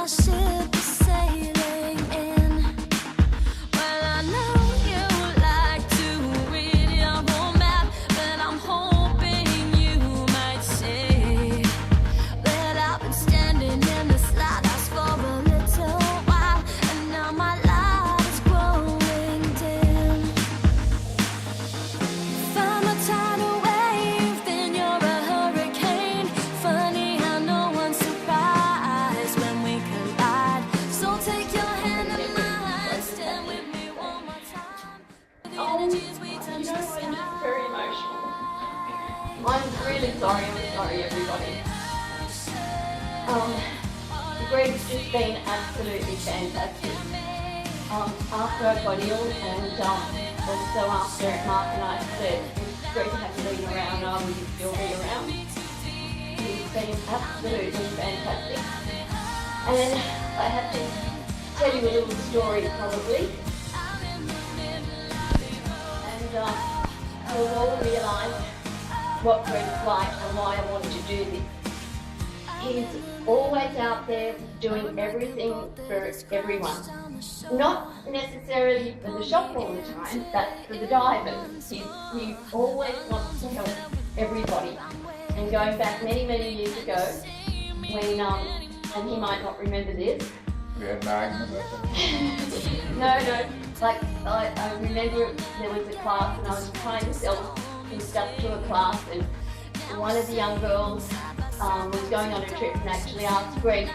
ship is sailing in. Well, I know you like to read your whole map, but I'm hoping you might say that I've been standing in the slaughterhouse for a little while, and now my light is growing dim. If I'm a tidal wave, then you're a hurricane. Funny how no one's surprised when we collide. So take your hand in mine, stand with me one more time. The energies we touch the I'm sky. just very emotional. I'm really sorry. I'm sorry, everybody. Greg's just been absolutely fantastic. After I got ill and also after Mark and I said if Greg hadn't been around, I would still be around. He's been absolutely fantastic. And I have to tell you a little story probably. And you'll all realise what Greg's like and why I wanted to do this. He's always out there doing everything for everyone. Not necessarily for the shop all the time, but for the divers. He always wants to help everybody. And going back many, many years ago, when, and he might not remember this. We had an argument about that. No, like I remember there was a class and I was trying to sell some stuff to a class, and one of the young girls was going on a trip and actually asked Greg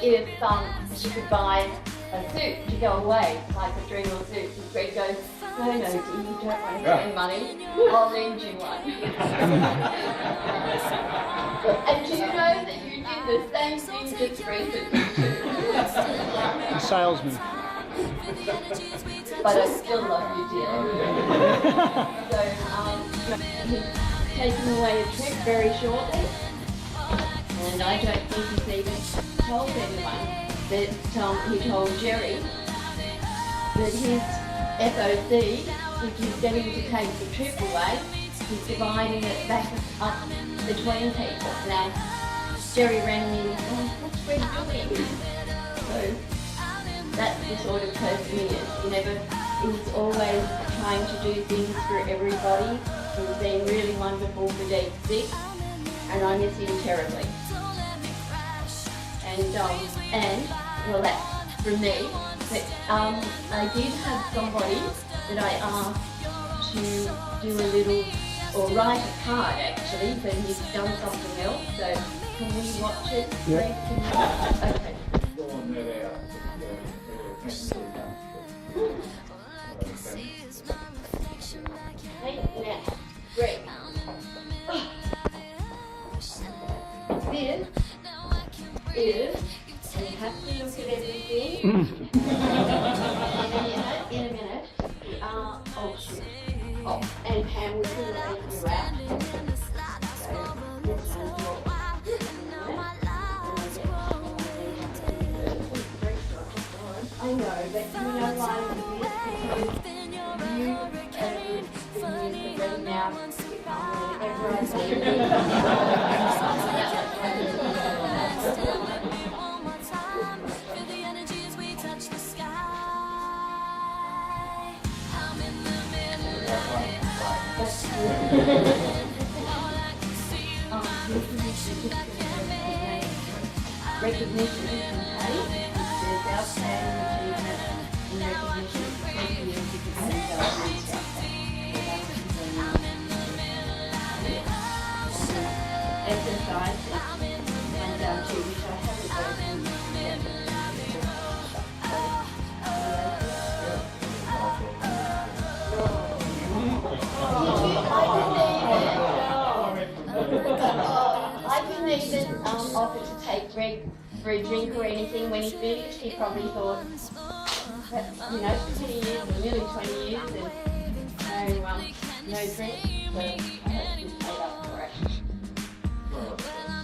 if she could buy a suit to go away, like a dreamer suit. And Greg goes, no, dear, you don't want to spend money, I'll lend you one. And do you know that you did the same thing just recently too? A salesman. But I still love you, dear. So he's taking away a trip very shortly, and I don't think he's even told anyone that he told Jerry that his FOC, if he's getting to take the trip away, he's dividing it back up between people. Now, Jerry rang me and said, what's Greg doing? So that's the sort of person he is. He's always trying to do things for everybody. He's been really wonderful for Deep Six, and I miss him terribly. And well, that's from me. But I did have somebody that I asked to do a little, or write a card actually, but he's done something else. So can we watch it? Yeah. Okay. Throwing that out. Hey, now, Greg. This is, and you have to look at everything. In a minute. Oh shit. Oh, and Pam was going to leave you out. So, this one's yours. I know, but you know why it is? Because you the red now, recognition from Patty. There's outstanding achievement and recognition for 20 years of the exercise and to which I haven't I didn't even offer to take Greg for a drink or anything. When he finished, he probably thought, that, 20 years or nearly 20 years and no drink. So I hope he's paid up for it. Well,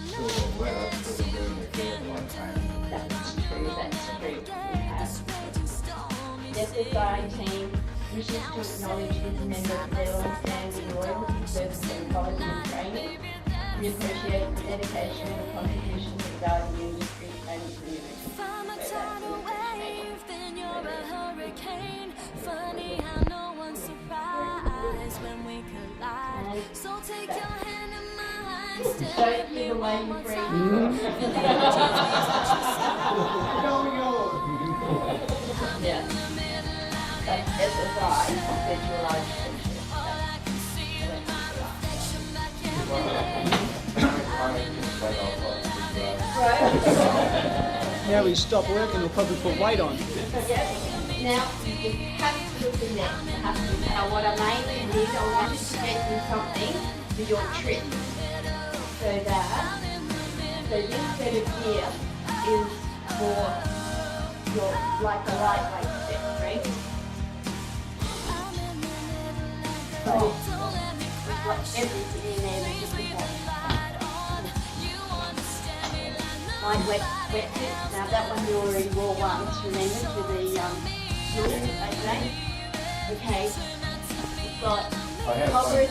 still the weather, still doing the care one time. That's true. We have. The SSI team wishes to acknowledge this member for their long-standing loyalty, service and quality of training. We appreciate the dedication and contribution to the diving industry and community. So take your hand in mine, stay Don't with me give away one your more free. time. Feel the energies we touch the sky. Yeah. But exercise, visualization. All I can see is my reflection back in the Right? Now we stop working, we'll probably put weight on. Yeah. Now, you have to look in there. You have to, now what I mainly did, I wanted to get you something for your trip. So that, so this set of gear is for your, like a lightweight step, right? So, we've got everything in there that you want. Lightweight wetsuit. Now that one you already wore once, remember, to the okay? Okay. We've got I have cover one.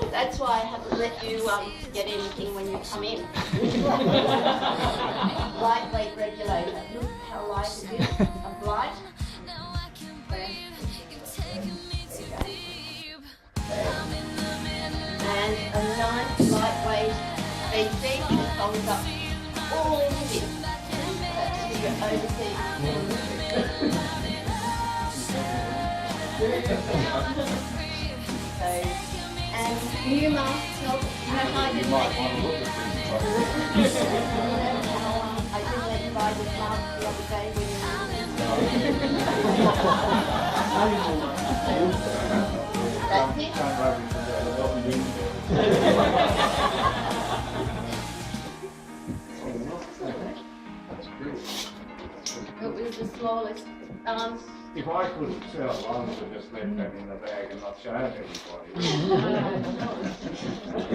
3. That's why I haven't let you get anything when you come in. Lightweight regulator. Look how light it is. Of light. And a nice lightweight bedsheet that folds up all in this. That's for your overseas. So, and new masks help. You know how I You didn't might let want to you, look at things I didn't let you buy this mask the other day when you That's it. Don't worry, because what we do That's good. It was the smallest. If I couldn't sell one, I would just left that in the bag and not show everybody. It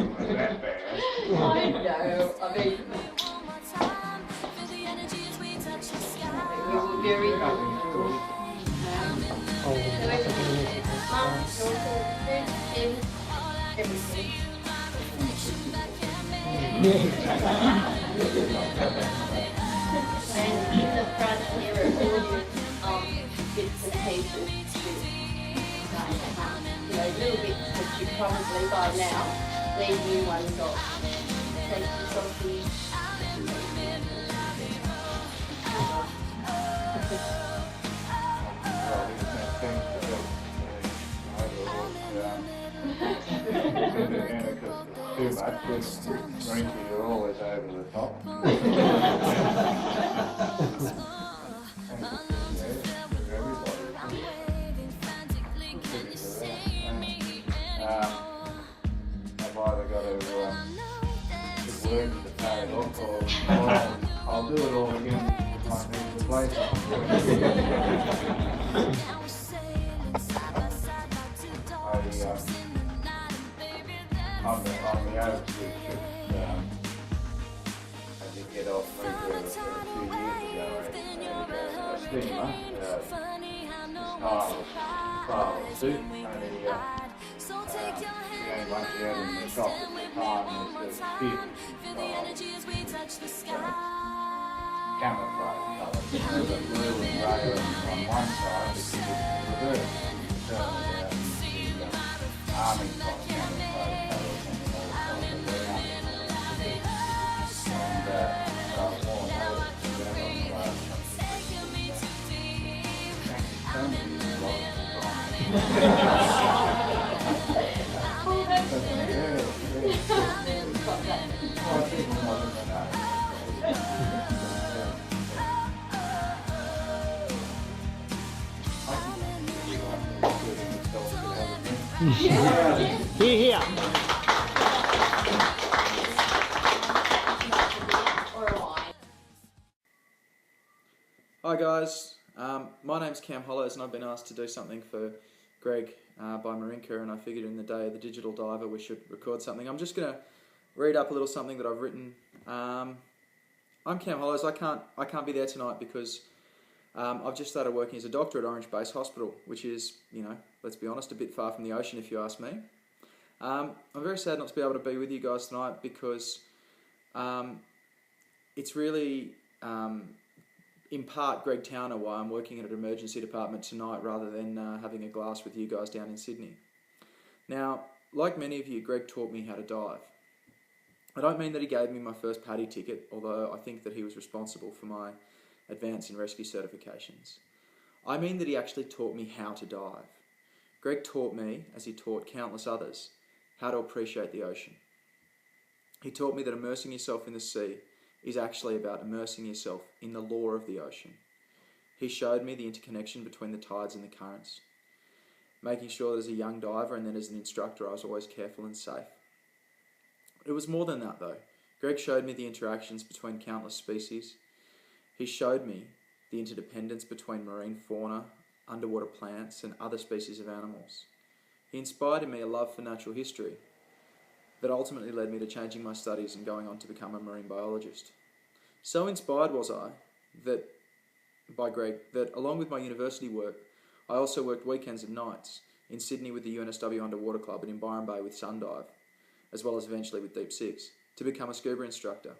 was that bad. I know. I mean, one more time. Feel the energies we touch the sky. we were very Nothing's good. So everything, masks, also food, in, everything. And in the front here are all your bits and pieces to, little bits that you probably by now leave new ones off. Take the sausage. Well, we just have things to do. Because too much, with drinking, you're always over the top. I've either got to get work to pay it off, or I'll do it all again. I need to play on the overseas trip, I did get off maybe a few years ago, a steamer, style suit, only once you had in the shop at the time, was the camouflage colours, the blue and grey on one side, because it's reversed, so the army got camouflage colours on the other side of the ground. And I wore those together on the last one. Thank you so much for Oh, that's the good. yeah. Got that. Well, people wasn't Here, here. Or a wine. Hi guys, my name's Cam Hollows and I've been asked to do something for Greg by Marinka, and I figured in the day of the Digital Diver we should record something. I'm just going to read up a little something that I've written. I'm Cam Hollows. I can't be there tonight because I've just started working as a doctor at Orange Base Hospital, which is, let's be honest, a bit far from the ocean if you ask me. I'm very sad not to be able to be with you guys tonight because it's really in part Greg Towner why I'm working at an emergency department tonight rather than having a glass with you guys down in Sydney. Now, like many of you, Greg taught me how to dive. I don't mean that he gave me my first PADI ticket, although I think that he was responsible for my advance in rescue certifications. I mean that he actually taught me how to dive. Greg taught me, as he taught countless others, how to appreciate the ocean. He taught me that immersing yourself in the sea is actually about immersing yourself in the law of the ocean. He showed me the interconnection between the tides and the currents, making sure that as a young diver and then as an instructor I was always careful and safe. It was more than that though. Greg showed me the interactions between countless species. He showed me the interdependence between marine fauna, underwater plants and other species of animals. He inspired in me a love for natural history that ultimately led me to changing my studies and going on to become a marine biologist. So inspired was I by Greg that along with my university work, I also worked weekends and nights in Sydney with the UNSW Underwater Club and in Byron Bay with Sundive, as well as eventually with Deep Six, to become a scuba instructor.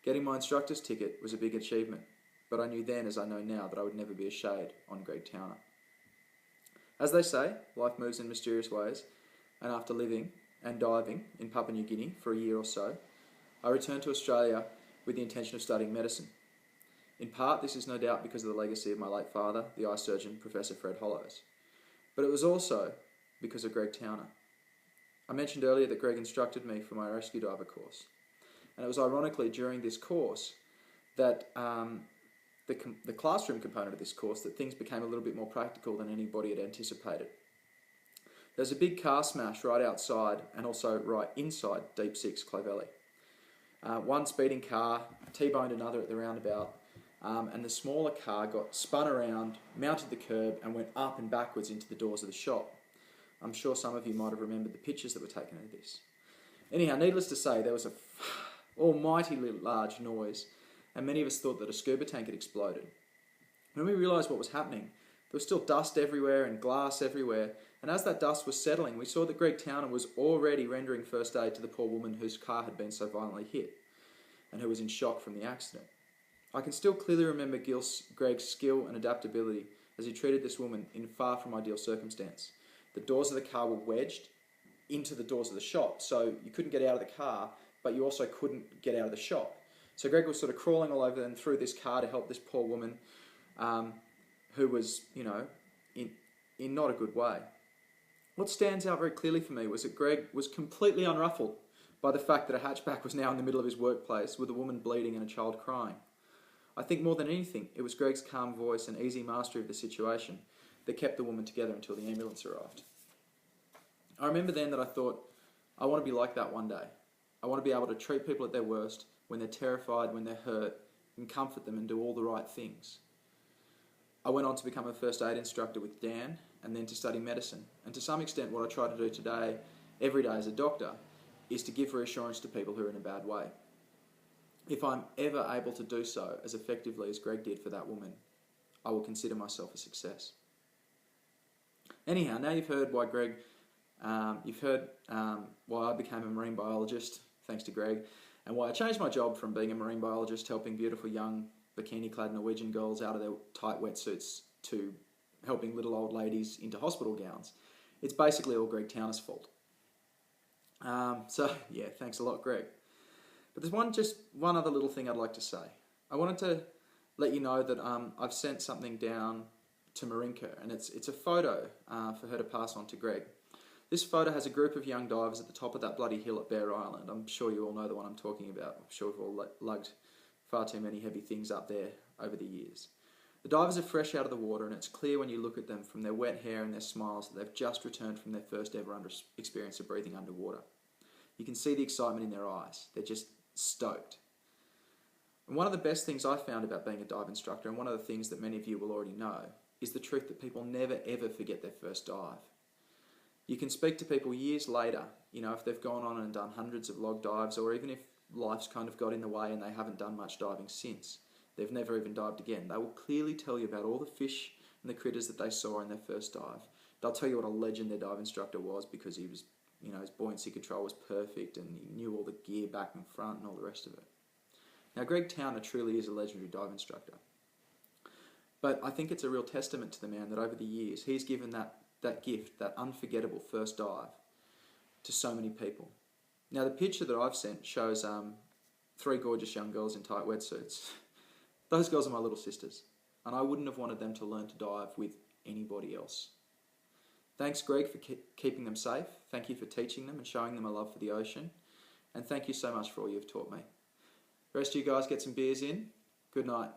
Getting my instructor's ticket was a big achievement, but I knew then, as I know now, that I would never be a shade on Greg Towner. As they say, life moves in mysterious ways, and after living and diving in Papua New Guinea for a year or so, I returned to Australia with the intention of studying medicine. In part, this is no doubt because of the legacy of my late father, the eye surgeon, Professor Fred Hollows. But it was also because of Greg Towner. I mentioned earlier that Greg instructed me for my rescue diver course. And it was ironically during this course that the classroom component of this course that things became a little bit more practical than anybody had anticipated. There's a big car smash right outside and also right inside Deep Six, Clovelly. One speeding car T-boned another at the roundabout, and the smaller car got spun around, mounted the curb and went up and backwards into the doors of the shop. I'm sure some of you might have remembered the pictures that were taken of this. Anyhow, needless to say, there was a almighty large noise, and many of us thought that a scuba tank had exploded. When we realised what was happening, there was still dust everywhere and glass everywhere, and as that dust was settling, we saw that Greg Towner was already rendering first aid to the poor woman whose car had been so violently hit, and who was in shock from the accident. I can still clearly remember Greg's skill and adaptability as he treated this woman in far from ideal circumstance. The doors of the car were wedged into the doors of the shop, so you couldn't get out of the car, but you also couldn't get out of the shop. So Greg was sort of crawling all over and through this car to help this poor woman who was, in not a good way. What stands out very clearly for me was that Greg was completely unruffled by the fact that a hatchback was now in the middle of his workplace with a woman bleeding and a child crying. I think more than anything, it was Greg's calm voice and easy mastery of the situation that kept the woman together until the ambulance arrived. I remember then that I thought, I want to be like that one day. I want to be able to treat people at their worst, when they're terrified, when they're hurt, and comfort them and do all the right things. I went on to become a first aid instructor with Dan, and then to study medicine. And to some extent, what I try to do today, every day as a doctor, is to give reassurance to people who are in a bad way. If I'm ever able to do so as effectively as Greg did for that woman, I will consider myself a success. Anyhow, now you've heard why why I became a marine biologist, thanks to Greg, and why I changed my job from being a marine biologist helping beautiful young bikini-clad Norwegian girls out of their tight wetsuits to helping little old ladies into hospital gowns. It's basically all Greg Towner's fault. Thanks a lot, Greg. But there's one other little thing I'd like to say. I wanted to let you know that I've sent something down to Marinka, and it's a photo for her to pass on to Greg. This photo has a group of young divers at the top of that bloody hill at Bear Island. I'm sure you all know the one I'm talking about. I'm sure we've all lugged far too many heavy things up there over the years. The divers are fresh out of the water, and it's clear when you look at them from their wet hair and their smiles that they've just returned from their first ever experience of breathing underwater. You can see the excitement in their eyes. They're just stoked. And one of the best things I found about being a dive instructor, and one of the things that many of you will already know, is the truth that people never ever forget their first dive. You can speak to people years later, if they've gone on and done hundreds of log dives, or even if life's kind of got in the way and they haven't done much diving since, they've never even dived again. They will clearly tell you about all the fish and the critters that they saw in their first dive. They'll tell you what a legend their dive instructor was because he was, his buoyancy control was perfect and he knew all the gear back and front and all the rest of it. Now, Greg Towner truly is a legendary dive instructor. But I think it's a real testament to the man that over the years he's given that gift, that unforgettable first dive, to so many people. Now the picture that I've sent shows 3 gorgeous young girls in tight wetsuits. Those girls are my little sisters, and I wouldn't have wanted them to learn to dive with anybody else. Thanks, Greg, for keeping them safe. Thank you for teaching them and showing them a love for the ocean. And thank you so much for all you've taught me. The rest of you guys get some beers in. Good night.